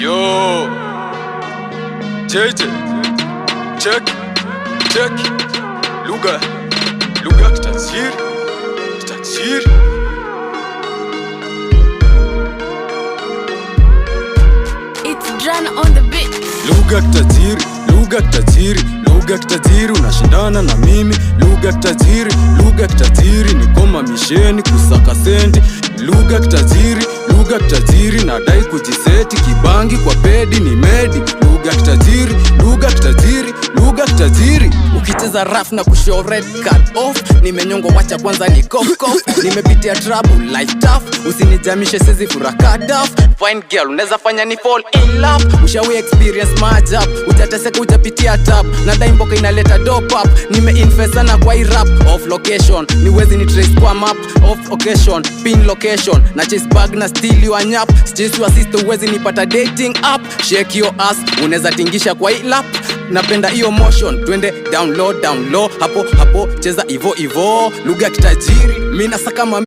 Yo, JJ, check, lugha kitajiri. It's Dran on the beat. Lugha kitajiri, unashindana na mimi. Lugha kitajiri, ni koma misheni kusaka sendi. Lugha kitajiri, nadai kujiseti kibangi kwa pedi ni medi. Lugha kitajiri, ukicheza rap na kushow red card off. Nimenyongo wacha kwanza ni cough. Nimepitia trouble life tough, usinijamishe sezi furaka daf. Fine girl unaweza fanya ni fall in love. Ushawi experience majab, utateseka ujapitia tap. Nadai mboka inaleta dope up. Nimeinvest sana kwa hii rap. Off location, niwezi ni trace kwa map. Off occasion, pin location. Na chase bag na steal your nyap. Chase your sister uwezi nipata dating app. Shake your ass, unaweza tingisha kwa hii lap. Napenda hiyo motion, twende down low, hapo cheza ivo. Lugha kitajiri, mina saka